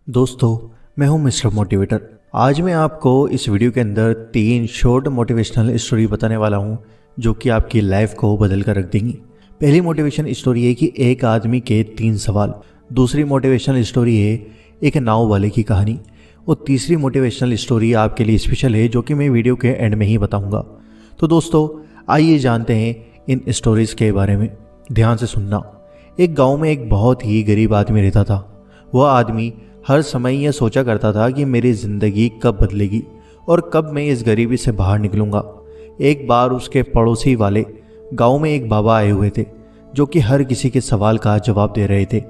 दोस्तों, मैं हूं मिस्टर मोटिवेटर। आज मैं आपको इस वीडियो के अंदर 3 शॉर्ट मोटिवेशनल स्टोरी बताने वाला हूं जो कि आपकी लाइफ को बदल कर रख देंगी। पहली मोटिवेशन स्टोरी है कि एक आदमी के 3 सवाल। दूसरी मोटिवेशनल स्टोरी है एक नाव वाले की कहानी। और तीसरी मोटिवेशनल स्टोरी आपके लिए स्पेशल है जो कि मैं वीडियो के एंड में ही बताऊंगा। तो दोस्तों, आइए जानते हैं इन स्टोरीज के बारे में। ध्यान से सुनना। एक गाँव में एक बहुत ही गरीब आदमी रहता था। वह आदमी हर समय यह सोचा करता था कि मेरी ज़िंदगी कब बदलेगी और कब मैं इस गरीबी से बाहर निकलूंगा। एक बार उसके पड़ोसी वाले गांव में एक बाबा आए हुए थे जो कि हर किसी के सवाल का जवाब दे रहे थे।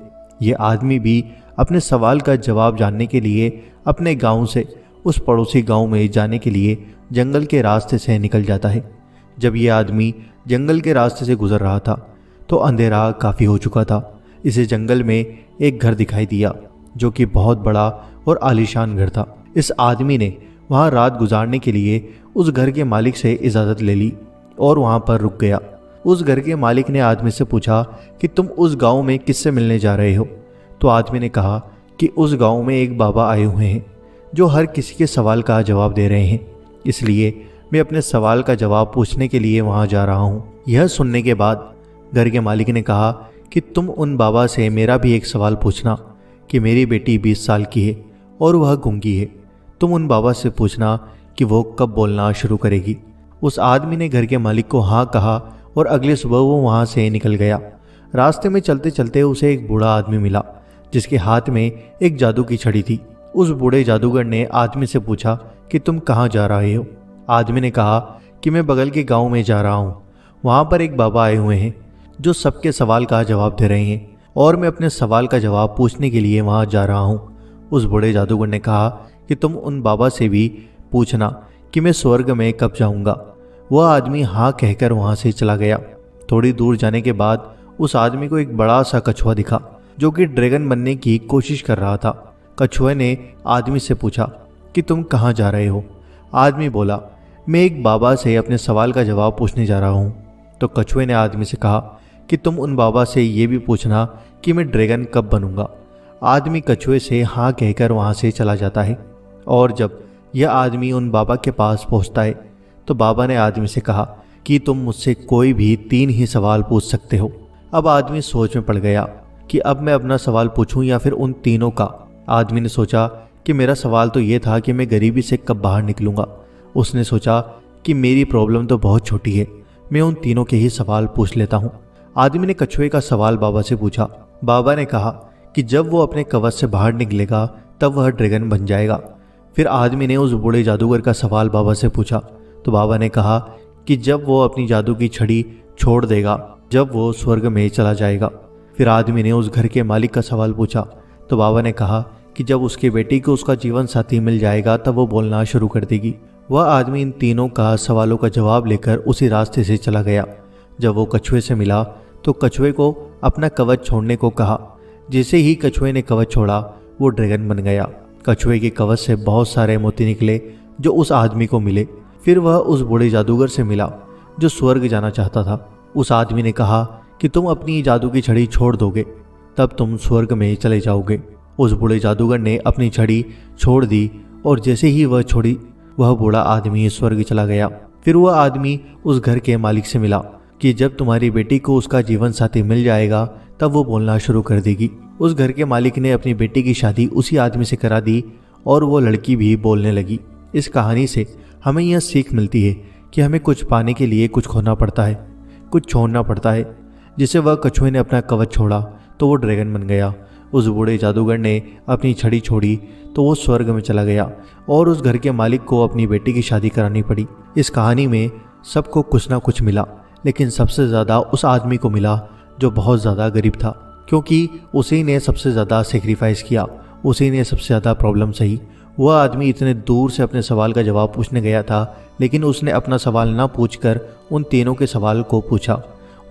ये आदमी भी अपने सवाल का जवाब जानने के लिए अपने गांव से उस पड़ोसी गांव में जाने के लिए जंगल के रास्ते से निकल जाता है। जब यह आदमी जंगल के रास्ते से गुजर रहा था तो अंधेरा काफ़ी हो चुका था। इसे जंगल में एक घर दिखाई दिया जो कि बहुत बड़ा और आलीशान घर था। इस आदमी ने वहां रात गुजारने के लिए उस घर के मालिक से इजाज़त ले ली और वहां पर रुक गया। उस घर के मालिक ने आदमी से पूछा कि तुम उस गांव में किससे मिलने जा रहे हो। तो आदमी ने कहा कि उस गांव में एक बाबा आए हुए हैं जो हर किसी के सवाल का जवाब दे रहे हैं, इसलिए मैं अपने सवाल का जवाब पूछने के लिए वहां जा रहा हूं। यह सुनने के बाद घर के मालिक ने कहा कि तुम उन बाबा से मेरा भी एक सवाल पूछना कि मेरी बेटी 20 साल की है और वह गूंगी है। तुम उन बाबा से पूछना कि वो कब बोलना शुरू करेगी। उस आदमी ने घर के मालिक को हाँ कहा और अगले सुबह वो वहाँ से निकल गया। रास्ते में चलते चलते उसे एक बूढ़ा आदमी मिला जिसके हाथ में एक जादू की छड़ी थी। उस बूढ़े जादूगर ने आदमी से पूछा कि तुम कहाँ जा रहे हो। आदमी ने कहा कि मैं बगल के गाँव में जा रहा हूँ। वहाँ पर एक बाबा आए हुए हैं जो सबके सवाल का जवाब दे रहे हैं और मैं अपने सवाल का जवाब पूछने के लिए वहां जा रहा हूं। उस बूढ़े जादूगर ने कहा कि तुम उन बाबा से भी पूछना कि मैं स्वर्ग में कब जाऊंगा। वह आदमी हाँ कहकर वहां से चला गया। थोड़ी दूर जाने के बाद उस आदमी को एक बड़ा सा कछुआ दिखा जो कि ड्रैगन बनने की कोशिश कर रहा था। कछुए ने आदमी से पूछा कि तुम कहाँ जा रहे हो। आदमी बोला, मैं एक बाबा से अपने सवाल का जवाब पूछने जा रहा हूँ। तो कछुए ने आदमी से कहा कि तुम उन बाबा से ये भी पूछना कि मैं ड्रैगन कब बनूंगा। आदमी कछुए से हाँ कहकर वहाँ से चला जाता है और जब यह आदमी उन बाबा के पास पहुँचता है तो बाबा ने आदमी से कहा कि तुम मुझसे कोई भी 3 ही सवाल पूछ सकते हो। अब आदमी सोच में पड़ गया कि अब मैं अपना सवाल पूछूं या फिर उन तीनों का। आदमी ने सोचा कि मेरा सवाल तो ये था कि मैं गरीबी से कब बाहर निकलूंगा। उसने सोचा कि मेरी प्रॉब्लम तो बहुत छोटी है, मैं उन तीनों के ही सवाल पूछ लेता हूँ। आदमी ने कछुए का सवाल बाबा से पूछा। बाबा ने कहा कि जब वो अपने कवच से बाहर निकलेगा तब वह ड्रैगन बन जाएगा। फिर आदमी ने उस बूढ़े जादूगर का सवाल बाबा से पूछा तो बाबा ने कहा कि जब वो अपनी जादू की छड़ी छोड़ देगा, जब वो स्वर्ग में चला जाएगा। फिर आदमी ने उस घर के मालिक का सवाल पूछा तो बाबा ने कहा कि जब उसकी बेटी को उसका जीवन साथी मिल जाएगा तब वो बोलना शुरू कर देगी। वह आदमी इन तीनों का सवालों का जवाब लेकर उसी रास्ते से चला गया। जब वो कछुए से मिला तो कछुए को अपना कवच छोड़ने को कहा। जैसे ही कछुए ने कवच छोड़ा वो ड्रैगन बन गया। कछुए के कवच से बहुत सारे मोती निकले जो उस आदमी को मिले। फिर वह उस बूढ़े जादूगर से मिला जो स्वर्ग जाना चाहता था। उस आदमी ने कहा कि तुम अपनी जादू की छड़ी छोड़ दोगे तब तुम स्वर्ग में चले जाओगे। उस बूढ़े जादूगर ने अपनी छड़ी छोड़ दी और जैसे ही वह छोड़ी वह बूढ़ा आदमी स्वर्ग चला गया। फिर वह आदमी उस घर के मालिक से मिला कि जब तुम्हारी बेटी को उसका जीवन साथी मिल जाएगा तब वो बोलना शुरू कर देगी। उस घर के मालिक ने अपनी बेटी की शादी उसी आदमी से करा दी और वो लड़की भी बोलने लगी। इस कहानी से हमें यह सीख मिलती है कि हमें कुछ पाने के लिए कुछ खोना पड़ता है, कुछ छोड़ना पड़ता है। जिसे वह कछुए ने अपना कवच छोड़ा तो वो ड्रैगन बन गया। उस बूढ़े जादूगर ने अपनी छड़ी छोड़ी तो वो स्वर्ग में चला गया और उस घर के मालिक को अपनी बेटी की शादी करानी पड़ी। इस कहानी में सबको कुछ ना कुछ मिला, लेकिन सबसे ज़्यादा उस आदमी को मिला जो बहुत ज़्यादा गरीब था, क्योंकि उसी ने सबसे ज़्यादा सेक्रीफाइस किया, उसी ने सबसे ज़्यादा प्रॉब्लम सही। वह आदमी इतने दूर से अपने सवाल का जवाब पूछने गया था लेकिन उसने अपना सवाल ना पूछकर उन तीनों के सवाल को पूछा।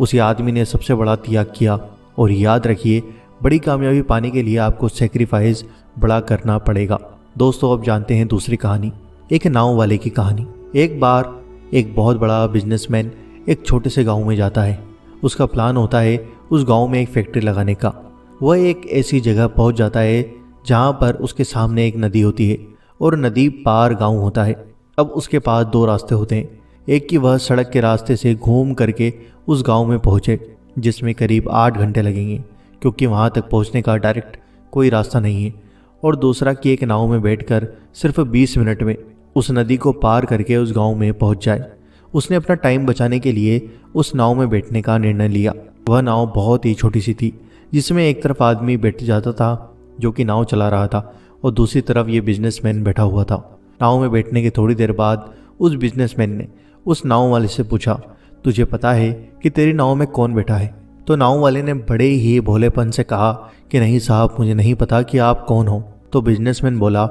उसी आदमी ने सबसे बड़ा त्याग किया। और याद रखिए, बड़ी कामयाबी पाने के लिए आपको सेक्रीफाइस बड़ा करना पड़ेगा। दोस्तों, अब जानते हैं दूसरी कहानी, एक नाव वाले की कहानी। एक बार एक बहुत बड़ा बिजनेसमैन एक छोटे से गांव में जाता है। उसका प्लान होता है उस गांव में एक फैक्ट्री लगाने का। वह एक ऐसी जगह पहुंच जाता है जहाँ पर उसके सामने एक नदी होती है और नदी पार गांव होता है। अब उसके पास दो रास्ते होते हैं, एक कि वह सड़क के रास्ते से घूम करके उस गांव में पहुँचे जिसमें करीब 8 घंटे लगेंगे क्योंकि वहाँ तक पहुँचने का डायरेक्ट कोई रास्ता नहीं है, और दूसरा कि एक नाव में बैठकर सिर्फ 20 मिनट में उस नदी को पार करके उस गांव में पहुंच जाए। उसने अपना टाइम बचाने के लिए उस नाव में बैठने का निर्णय लिया। वह नाव बहुत ही छोटी सी थी जिसमें एक तरफ आदमी बैठ जाता था जो कि नाव चला रहा था और दूसरी तरफ ये बिजनेसमैन बैठा हुआ था। नाव में बैठने के थोड़ी देर बाद उस बिजनेसमैन ने उस नाव वाले से पूछा, तुझे पता है कि तेरी नाव में कौन बैठा है? तो नाव वाले ने बड़े ही भोलेपन से कहा कि नहीं साहब, मुझे नहीं पता कि आप कौन हो। तो बिजनेसमैन बोला,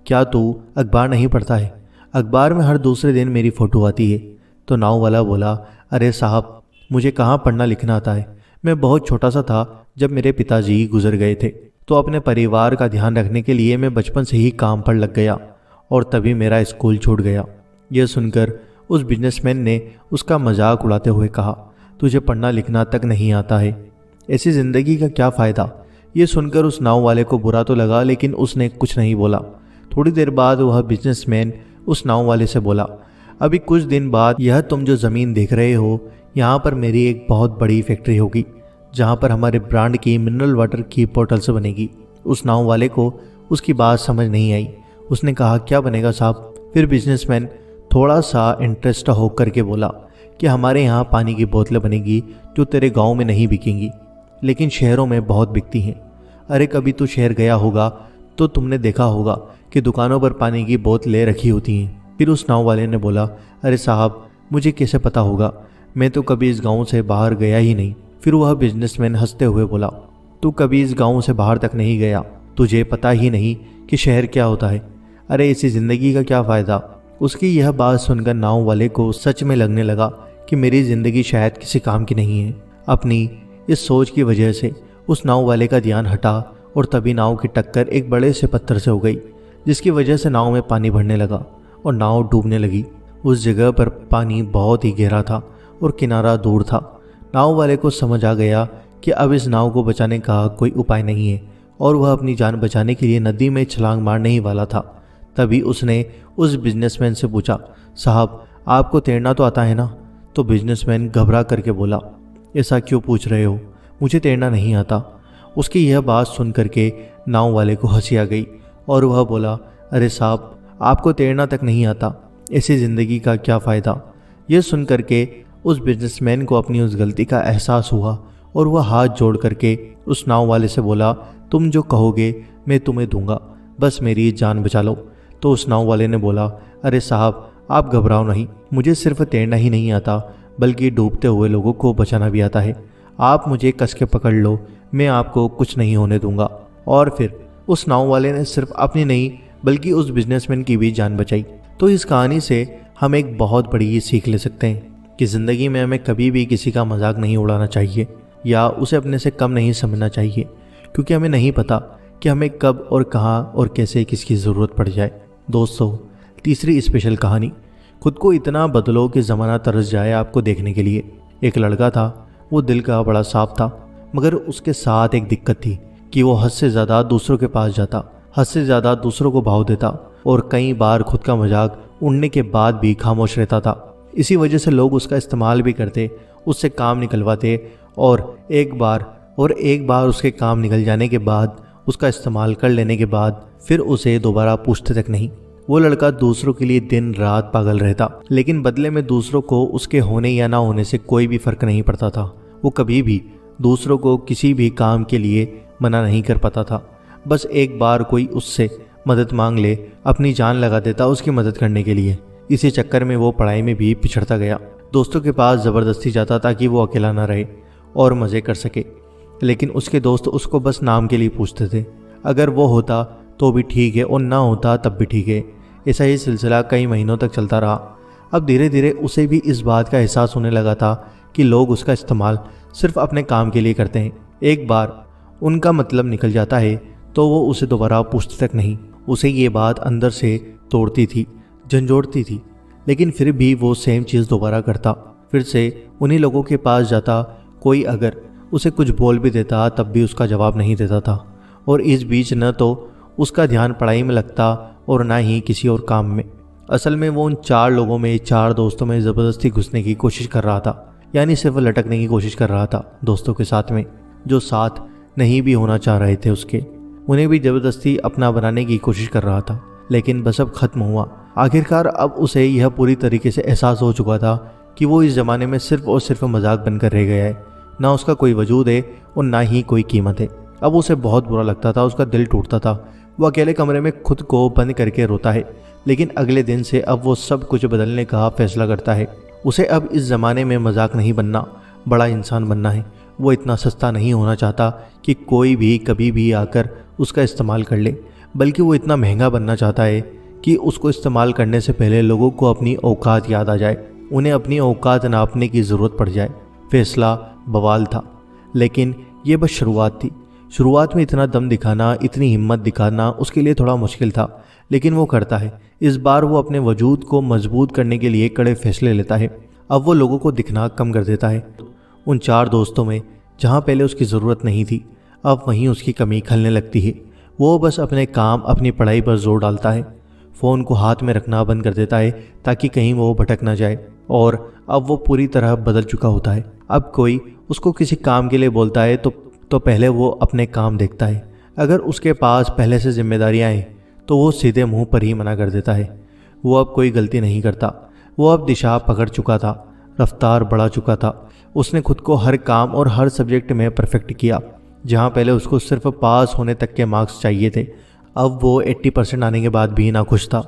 क्या तू अखबार नहीं पढ़ता है? अखबार में हर दूसरे दिन मेरी फ़ोटो आती है। तो नाव वाला बोला, अरे साहब, मुझे कहाँ पढ़ना लिखना आता है। मैं बहुत छोटा सा था जब मेरे पिताजी गुजर गए थे, तो अपने परिवार का ध्यान रखने के लिए मैं बचपन से ही काम पर लग गया और तभी मेरा स्कूल छूट गया। यह सुनकर उस बिजनेसमैन ने उसका मजाक उड़ाते हुए कहा, तुझे पढ़ना लिखना तक नहीं आता है, ऐसी ज़िंदगी का क्या फ़ायदा? ये सुनकर उस नाव वाले को बुरा तो लगा लेकिन उसने कुछ नहीं बोला। थोड़ी देर बाद वह बिजनेसमैन उस नाव वाले से बोला, अभी कुछ दिन बाद यह तुम जो ज़मीन देख रहे हो, यहाँ पर मेरी एक बहुत बड़ी फैक्ट्री होगी जहाँ पर हमारे ब्रांड की मिनरल वाटर की बोतल्स बनेगी। उस नाव वाले को उसकी बात समझ नहीं आई। उसने कहा, क्या बनेगा साहब? फिर बिजनेसमैन थोड़ा सा इंटरेस्ट होकर के बोला कि हमारे यहाँ पानी की बोतलें बनेगी जो तेरे गाँव में नहीं बिकेंगी लेकिन शहरों में बहुत बिकती हैं। अरे कभी तू शहर गया होगा तो तुमने देखा होगा कि दुकानों पर पानी की बोतलें रखी होती हैं। फिर उस नाव वाले ने बोला, अरे साहब, मुझे कैसे पता होगा, मैं तो कभी इस गांव से बाहर गया ही नहीं। फिर वह बिजनेसमैन हंसते हुए बोला, तू कभी इस गांव से बाहर तक नहीं गया, तुझे पता ही नहीं कि शहर क्या होता है। अरे इसी ज़िंदगी का क्या फ़ायदा? उसकी यह बात सुनकर नाव वाले को सच में लगने लगा कि मेरी ज़िंदगी शायद किसी काम की नहीं है। अपनी इस सोच की वजह से उस नाव वाले का ध्यान हटा और तभी नाव की टक्कर एक बड़े से पत्थर से हो गई जिसकी वजह से नाव में पानी भरने लगा और नाव डूबने लगी। उस जगह पर पानी बहुत ही गहरा था और किनारा दूर था। नाव वाले को समझ आ गया कि अब इस नाव को बचाने का कोई उपाय नहीं है और वह अपनी जान बचाने के लिए नदी में छलांग मारने ही वाला था। तभी उसने उस बिजनेसमैन से पूछा, साहब, आपको तैरना तो आता है ना? तो बिजनेसमैन घबरा करके बोला, ऐसा क्यों पूछ रहे हो, मुझे तैरना नहीं आता। उसकी यह बात सुन करके नाव वाले को हंसी आ गई और वह बोला, अरे साहब, आपको तैरना तक नहीं आता, ऐसी ज़िंदगी का क्या फ़ायदा? यह सुन करके उस बिजनेसमैन को अपनी उस गलती का एहसास हुआ और वह हाथ जोड़ करके उस नाव वाले से बोला, तुम जो कहोगे मैं तुम्हें दूंगा, बस मेरी जान बचा लो। तो उस नाव वाले ने बोला, अरे साहब, आप घबराओ नहीं, मुझे सिर्फ तैरना ही नहीं आता बल्कि डूबते हुए लोगों को बचाना भी आता है। आप मुझे कस के पकड़ लो, मैं आपको कुछ नहीं होने दूंगा। और फिर उस नाव वाले ने सिर्फ अपनी नहीं बल्कि उस बिजनेसमैन की भी जान बचाई। तो इस कहानी से हम एक बहुत बड़ी सीख ले सकते हैं कि ज़िंदगी में हमें कभी भी किसी का मजाक नहीं उड़ाना चाहिए या उसे अपने से कम नहीं समझना चाहिए, क्योंकि हमें नहीं पता कि हमें कब और कहाँ और कैसे किसकी ज़रूरत पड़ जाए। दोस्तों, तीसरी स्पेशल कहानी, खुद को इतना बदलो कि ज़माना तरस जाए आपको देखने के लिए। एक लड़का था, वो दिल का बड़ा साफ था, मगर उसके साथ एक दिक्कत थी कि वो हद से ज़्यादा दूसरों के पास जाता, हद से ज़्यादा दूसरों को भाव देता और कई बार खुद का मजाक उड़ने के बाद भी खामोश रहता था। इसी वजह से लोग उसका इस्तेमाल भी करते, उससे काम निकलवाते और एक बार उसके काम निकल जाने के बाद, उसका इस्तेमाल कर लेने के बाद फिर उसे दोबारा पूछते तक नहीं। वो लड़का दूसरों के लिए दिन रात पागल रहता, लेकिन बदले में दूसरों को उसके होने या ना होने से कोई भी फर्क नहीं पड़ता था। वो कभी भी दूसरों को किसी भी काम के लिए मना नहीं कर पाता था। बस एक बार कोई उससे मदद मांग ले, अपनी जान लगा देता उसकी मदद करने के लिए। इसी चक्कर में वो पढ़ाई में भी पिछड़ता गया। दोस्तों के पास ज़बरदस्ती जाता ताकि वो अकेला ना रहे और मज़े कर सके, लेकिन उसके दोस्त उसको बस नाम के लिए पूछते थे। अगर वो होता तो भी ठीक है और ना होता तब भी ठीक है। ऐसा ही सिलसिला कई महीनों तक चलता रहा। अब धीरे धीरे उसे भी इस बात का एहसास होने लगा था कि लोग उसका इस्तेमाल सिर्फ अपने काम के लिए करते हैं। एक बार उनका मतलब निकल जाता है तो वो उसे दोबारा पूछते तक नहीं। उसे ये बात अंदर से तोड़ती थी, झंझोड़ती थी, लेकिन फिर भी वो सेम चीज़ दोबारा करता। फिर से उन्हीं लोगों के पास जाता। कोई अगर उसे कुछ बोल भी देता तब भी उसका जवाब नहीं देता था। और इस बीच न तो उसका ध्यान पढ़ाई में लगता और ना ही किसी और काम में। असल में वो उन 4 लोगों में, 4 दोस्तों में ज़बरदस्ती घुसने की कोशिश कर रहा था, यानी सिर्फ लटकने की कोशिश कर रहा था दोस्तों के साथ में, जो साथ नहीं भी होना चाह रहे थे उसके। उन्हें भी ज़बरदस्ती अपना बनाने की कोशिश कर रहा था, लेकिन बस अब ख़त्म हुआ। आखिरकार अब उसे यह पूरी तरीके से एहसास हो चुका था कि वो इस ज़माने में सिर्फ और सिर्फ मजाक बनकर रह गया है। ना उसका कोई वजूद है और ना ही कोई कीमत है। अब उसे बहुत बुरा लगता था, उसका दिल टूटता था। वो अकेले कमरे में खुद को बंद करके रोता है। लेकिन अगले दिन से अब वो सब कुछ बदलने का फैसला करता है। उसे अब इस ज़माने में मजाक नहीं बनना, बड़ा इंसान बनना है। वो इतना सस्ता नहीं होना चाहता कि कोई भी कभी भी आकर उसका इस्तेमाल कर ले, बल्कि वो इतना महंगा बनना चाहता है कि उसको इस्तेमाल करने से पहले लोगों को अपनी औकात याद आ जाए, उन्हें अपनी औकात नापने की ज़रूरत पड़ जाए। फैसला बवाल था, लेकिन ये बस शुरुआत थी। शुरुआत में इतना दम दिखाना, इतनी हिम्मत दिखाना उसके लिए थोड़ा मुश्किल था, लेकिन वो करता है। इस बार वो अपने वजूद को मजबूत करने के लिए कड़े फैसले लेता है। अब वो लोगों को दिखना कम कर देता है। उन 4 दोस्तों में जहाँ पहले उसकी ज़रूरत नहीं थी, अब वहीं उसकी कमी खलने लगती है। वो बस अपने काम, अपनी पढ़ाई पर जोर डालता है। फ़ोन को हाथ में रखना बंद कर देता है ताकि कहीं वो भटक ना जाए। और अब वो पूरी तरह बदल चुका होता है। अब कोई उसको किसी काम के लिए बोलता है तो पहले वो अपने काम देखता है। अगर उसके पास पहले से जिम्मेदारियां हैं तो वो सीधे मुंह पर ही मना कर देता है। वो अब कोई गलती नहीं करता। वो अब दिशा पकड़ चुका था, रफ्तार बढ़ा चुका था। उसने खुद को हर काम और हर सब्जेक्ट में परफेक्ट किया। जहाँ पहले उसको सिर्फ पास होने तक के मार्क्स चाहिए थे, अब वो 80% आने के बाद भी नाखुश था।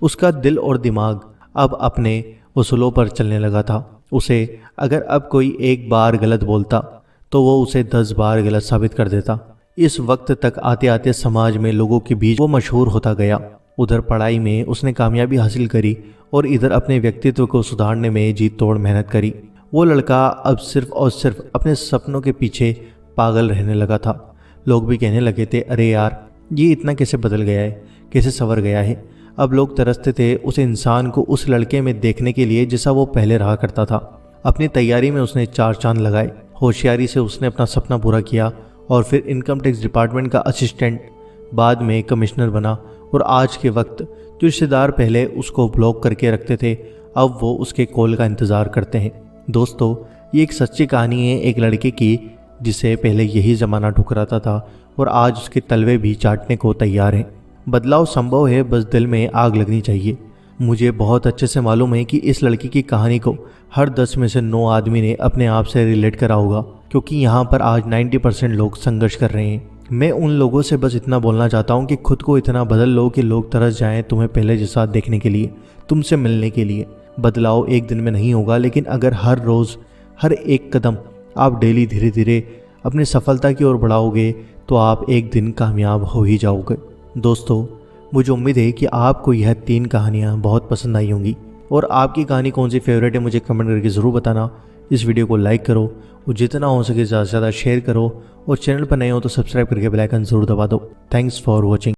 उसका दिल और दिमाग अब अपने उसूलों पर चलने लगा था। उसे अगर अब कोई एक बार गलत बोलता तो वो उसे 10 बार गलत साबित कर देता। इस वक्त तक आते आते समाज में लोगों के बीच वो मशहूर होता गया। उधर पढ़ाई में उसने कामयाबी हासिल करी और इधर अपने व्यक्तित्व को सुधारने में जी तोड़ मेहनत करी। वो लड़का अब सिर्फ और सिर्फ अपने सपनों के पीछे पागल रहने लगा था। लोग भी कहने लगे थे, अरे यार ये इतना कैसे बदल गया है, कैसे संवर गया है। अब लोग तरसते थे उस इंसान को उस लड़के में देखने के लिए जैसा वो पहले रहा करता था। अपनी तैयारी में उसने 4 चांद लगाए। होशियारी से उसने अपना सपना पूरा किया और फिर इनकम टैक्स डिपार्टमेंट का असिस्टेंट, बाद में कमिश्नर बना। और आज के वक्त जो रिश्तेदार पहले उसको ब्लॉक करके रखते थे, अब वो उसके कॉल का इंतज़ार करते हैं। दोस्तों, ये एक सच्ची कहानी है एक लड़के की जिसे पहले यही ज़माना ठुकराता था और आज उसके तलवे भी चाटने को तैयार हैं। बदलाव संभव है, बस दिल में आग लगनी चाहिए। मुझे बहुत अच्छे से मालूम है कि इस लड़की की कहानी को हर 10 में से 9 आदमी ने अपने आप से रिलेट करा होगा, क्योंकि यहाँ पर आज 90% लोग संघर्ष कर रहे हैं। मैं उन लोगों से बस इतना बोलना चाहता हूँ कि खुद को इतना बदल लो कि लोग तरस जाएं तुम्हें पहले जैसा देखने के लिए, तुमसे मिलने के लिए। बदलाव एक दिन में नहीं होगा, लेकिन अगर हर रोज़ हर एक कदम आप डेली धीरे धीरे अपनी सफलता की ओर बढ़ाओगे तो आप एक दिन कामयाब हो ही जाओगे। दोस्तों, मुझे उम्मीद है कि आपको यह 3 कहानियाँ बहुत पसंद आई होंगी। और आपकी कहानी कौन सी फेवरेट है मुझे कमेंट करके ज़रूर बताना। इस वीडियो को लाइक करो और जितना हो सके ज़्यादा से ज़्यादा शेयर करो। और चैनल पर नए हो तो सब्सक्राइब करके बेल आइकन ज़रूर दबा दो। Thanks for watching.